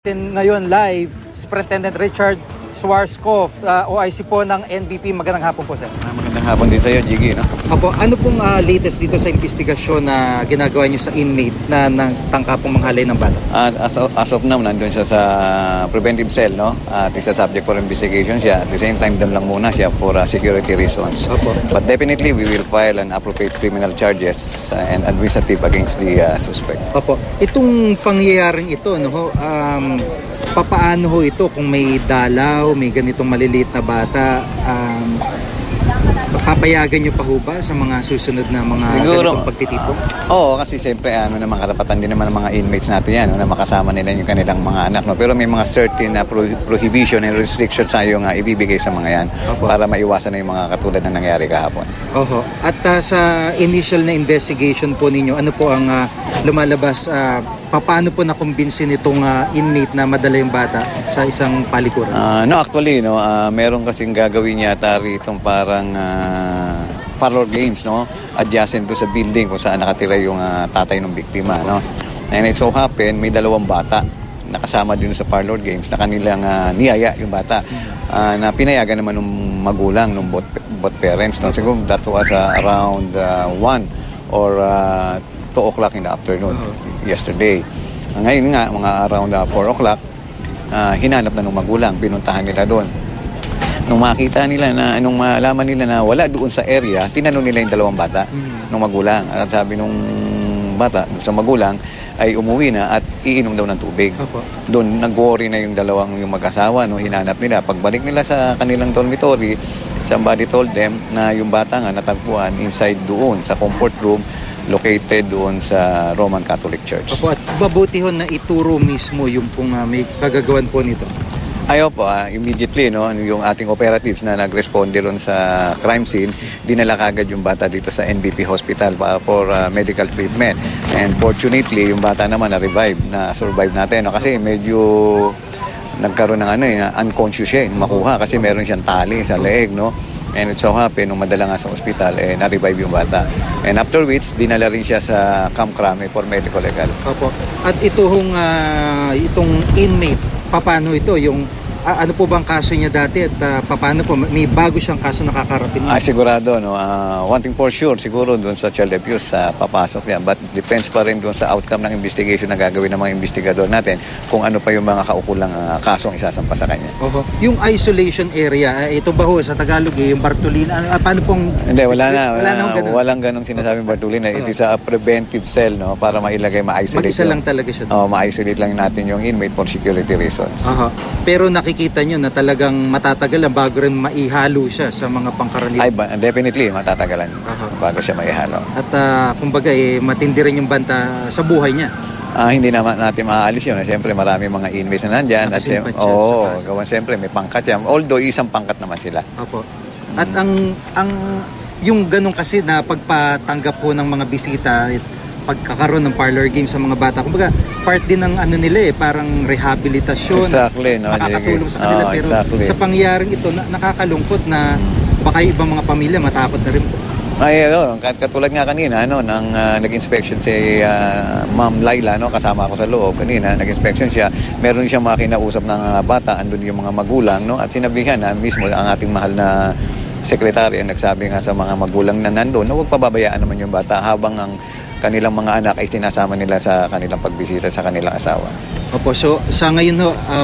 Ngayon live, Superintendent Richard Schwarzkopf, OIC po ng NBP. Magandang hapon po, sir. Magandang hapon din sa iyo, Jiggy. No? Apo, ano pong latest dito sa investigasyon na ginagawa niyo sa inmate na nagtangka pong manghalay ng bata? As of now, nandun siya sa preventive cell, no? At isa subject for investigation siya. At the same time, doon lang muna siya for security reasons. Apo. But definitely, we will file an appropriate criminal charges and administrative against the suspect. Apo, itong pangyayaring ito, no, papaano ho ito kung may dalaw, may ganitong maliliit na bata, papayagan nyo pa ho ba sa mga susunod na mga ganitong pagtitipon? Oo, kasi siyempre naman karapatan din naman ng mga inmates natin yan, na makasama nila yung kanilang mga anak. No? Pero may mga certain prohibition and restrictions na yung ibibigay sa mga yan. Opo. Para maiwasan na yung mga katulad na nangyari kahapon. Oho. At sa initial na investigation po ninyo, ano po ang lumalabas? Paano po nakumbinsin itong inmate na madala yung bata sa isang palikuran? Actually, meron kasing gagawin yata rito parang parlor games, no? Adjacent to sa building kung saan nakatira yung tatay ng biktima, no? And it so happen, may dalawang bata nakasama din sa parlor games na kanilang niyaya yung bata na pinayagan naman ng magulang ng both parents, no? Siguro that was around 1 or 2 o'clock in the afternoon yesterday. Ngayon nga, mga around 4 o'clock, hinanap na ng magulang, binuntahan nila doon. Nung makita nila nung malaman nila na wala doon sa area, tinanong nila yung dalawang bata ng magulang. At sabi nung bata sa magulang ay umuwi na at iinom daw ng tubig. Doon nag-worry na yung yung mag-asawa, no, hinanap nila. Pagbalik nila sa kanilang dormitory, somebody told them na yung bata nga natagpuan inside doon sa comfort room located doon sa Roman Catholic Church. Opo, at babutihon na ituro mismo yung pong may kagagawan po nito? Ayaw po, immediately, no, yung ating operatives na nag-responde doon sa crime scene, dinala kagad yung bata dito sa NBP Hospital for medical treatment. And fortunately, yung bata naman na-survive natin. No, kasi medyo nagkaroon ng unconscious siya, makuha kasi meron siyang tali sa leeg, no? And it so happened, nung madala nga sa ospital, na-revive yung bata. And after which, dinala rin siya sa Camp Crame for medical legal. Opo. At itong inmate, paano ito? Ano po bang kaso niya dati at paano po? May bago siyang kaso nakakarating? Sigurado, no? One thing for sure, siguro doon sa child abuse, papasok yan. But depends pa rin doon sa outcome ng investigation na gagawin ng mga investigador natin kung ano pa yung mga kaukulang kasong isasampa sa kanya. Yung isolation area, ito ba ho sa Tagalog, yung Bartolina, paano pong... Hindi, walang ganong sinasabing Bartolina. It is a preventive cell, no? Para mailagay, ma-isolate. Mag-isa lang talaga siya. Ma-isolate lang natin yung inmate for security reasons. Pero nakikita nyo na talagang matatagalan bago rin maihalo siya sa mga pangkaraniwan? Ay, definitely matatagalan bago siya maihalo. At kumbaga matindi rin yung banta sa buhay niya? Hindi naman natin maaalis yun. Siyempre marami mga inmates na nandyan. At gawan siyempre may pangkat yan. Although isang pangkat naman sila. Opo. At yung ganun kasi na pagpatanggap po ng mga bisita, pagkakaroon ng parlor game sa mga bata, kumbaga part din ng nila parang rehabilitasyon. Exactly, no? Makakatulong sa kanila. Pero exactly. Sa pangyaring ito, nakakalungkot na baka ibang mga pamilya matakot na rin po. Katulad nga kanina, nang nag-inspection si Ma'am Laila, kasama ako sa loob kanina, nag-inspection siya, meron siyang mga kinausap ng bata, andun yung mga magulang, at sinabihan na mismo ang ating mahal na sekretary nagsabi nga sa mga magulang na nandun, na huwag pababayaan naman yung bata habang ang kanilang mga anak ay sinasama nila sa kanilang pagbisita sa kanilang asawa. Opo, so sa ngayon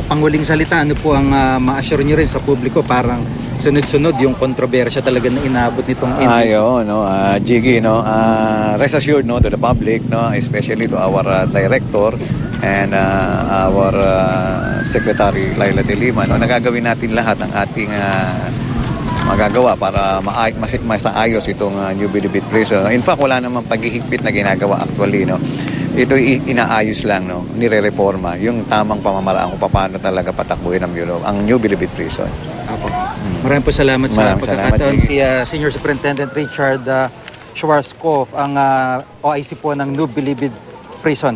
panghuling salita, ano po ang ma-assure nyo rin sa publiko parang sunod-sunod yung kontrobersya talaga na inabot nitong Jiggy, rest assured, to the public, especially to our director and our secretary Laila de Lima, nagagawin natin lahat ng ating magagawa para masaayos itong New Bilibid Prison. In fact, wala namang paghihigpit na ginagawa actually, Ito inaayos lang, nire-reforma yung tamang pamamaraan kung paano talaga patakbuhin ang New Bilibid Prison. Maraming po salamat sa pagkakataon. Si Senior Superintendent Richard Schwarzkopf, ang OIC po ng New Bilibid Prison.